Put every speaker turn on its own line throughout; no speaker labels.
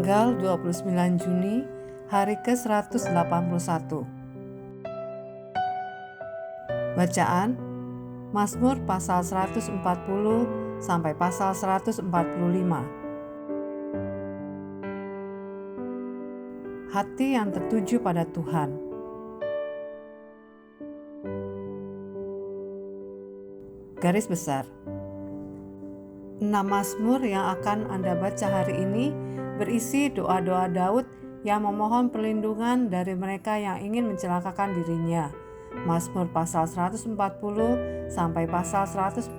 Tanggal 29 Juni, hari ke-181. Bacaan Mazmur pasal 140 sampai pasal 145. Hati yang tertuju pada Tuhan. Garis besar. 6 Mazmur yang akan Anda baca hari ini berisi doa-doa Daud yang memohon perlindungan dari mereka yang ingin mencelakakan dirinya. Mazmur pasal 140 sampai pasal 141,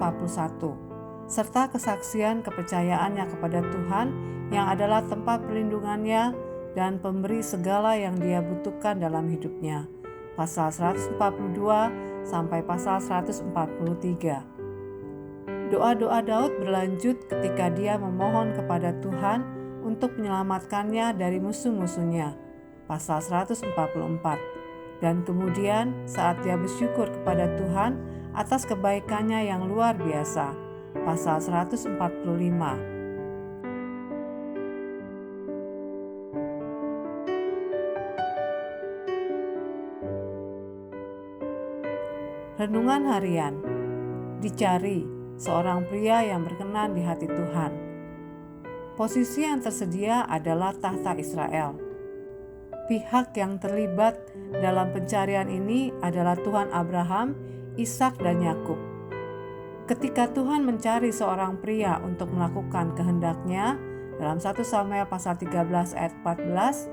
serta kesaksian kepercayaannya kepada Tuhan yang adalah tempat perlindungannya dan pemberi segala yang dia butuhkan dalam hidupnya. Pasal 142 sampai pasal 143. Doa-doa Daud berlanjut ketika dia memohon kepada Tuhan untuk menyelamatkannya dari musuh-musuhnya. Pasal 144. Dan kemudian saat dia bersyukur kepada Tuhan atas kebaikannya yang luar biasa. Pasal 145. Renungan harian. Dicari seorang pria yang berkenan di hati Tuhan. Posisi yang tersedia adalah tahta Israel. Pihak yang terlibat dalam pencarian ini adalah Tuhan Abraham, Ishak, dan Yakub. Ketika Tuhan mencari seorang pria untuk melakukan kehendaknya, dalam 1 Samuel pasal 13 ayat 14,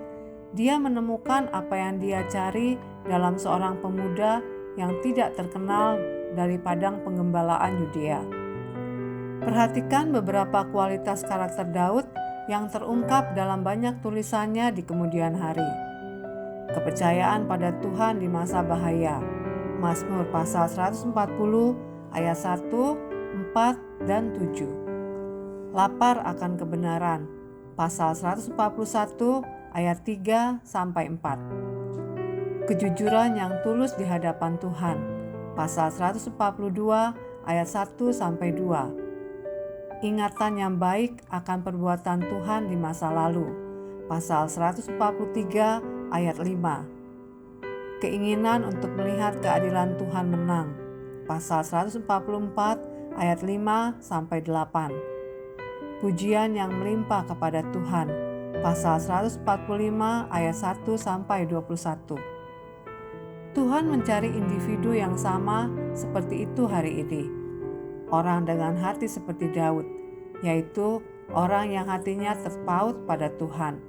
dia menemukan apa yang dia cari dalam seorang pemuda yang tidak terkenal dari padang penggembalaan Yudea. Perhatikan beberapa kualitas karakter Daud yang terungkap dalam banyak tulisannya di kemudian hari. Kepercayaan pada Tuhan di masa bahaya. Mazmur pasal 140 ayat 1, 4, dan 7. Lapar akan kebenaran. Pasal 141 ayat 3 sampai 4. Kejujuran yang tulus di hadapan Tuhan. Pasal 142 ayat 1 sampai 2. Ingatan yang baik akan perbuatan Tuhan di masa lalu. Pasal 143 ayat 5. Keinginan untuk melihat keadilan Tuhan menang. Pasal 144 ayat 5 sampai 8. Pujian yang melimpah kepada Tuhan. Pasal 145 ayat 1 sampai 21. Tuhan mencari individu yang sama seperti itu hari ini. Orang dengan hati seperti Daud, yaitu orang yang hatinya terpaut pada Tuhan.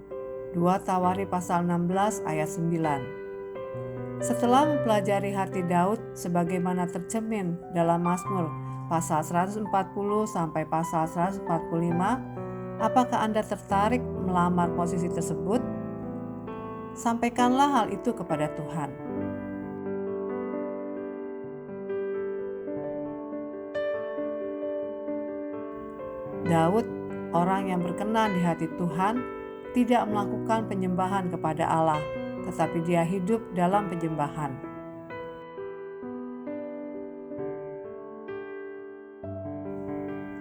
2 Tawari pasal 16 ayat 9. Setelah mempelajari hati Daud sebagaimana tercermin dalam Mazmur pasal 140 sampai pasal 145, apakah Anda tertarik melamar posisi tersebut? Sampaikanlah hal itu kepada Tuhan. Daud, orang yang berkenan di hati Tuhan, tidak melakukan penyembahan kepada Allah, tetapi dia hidup dalam penyembahan.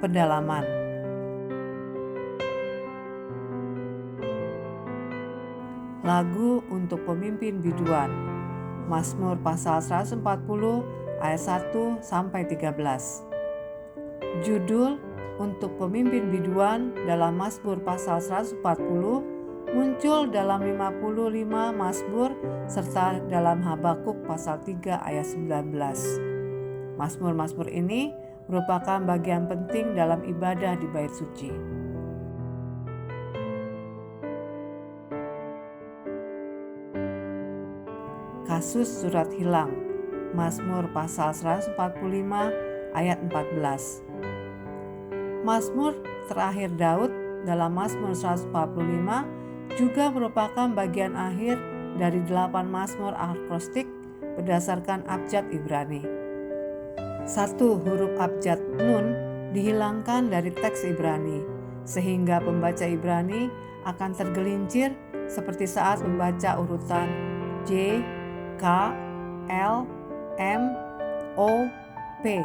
Pendalaman. Lagu untuk pemimpin biduan. Mazmur pasal 140 ayat 1 sampai 13. Judul untuk pemimpin biduan dalam Mazmur pasal 140 muncul dalam 55 Mazmur serta dalam Habakuk pasal 3 ayat 19. Mazmur-mazmur ini merupakan bagian penting dalam ibadah di bait suci. Kasus surat hilang. Mazmur pasal 145 ayat 14. Mazmur terakhir Daud dalam Mazmur 145 juga merupakan bagian akhir dari 8 Mazmur akrostik berdasarkan abjad Ibrani. 1 huruf abjad Nun dihilangkan dari teks Ibrani, sehingga pembaca Ibrani akan tergelincir seperti saat membaca urutan J, K, L, M, O, P.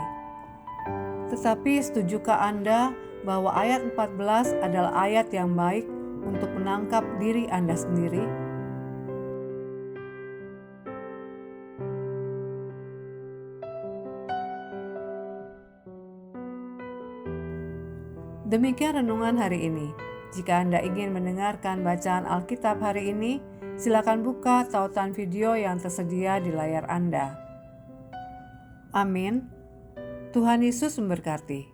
Tetapi setujukah Anda bahwa ayat 14 adalah ayat yang baik untuk menangkap diri Anda sendiri? Demikian renungan hari ini. Jika Anda ingin mendengarkan bacaan Alkitab hari ini, silakan buka tautan video yang tersedia di layar Anda. Amin. Tuhan Yesus memberkati.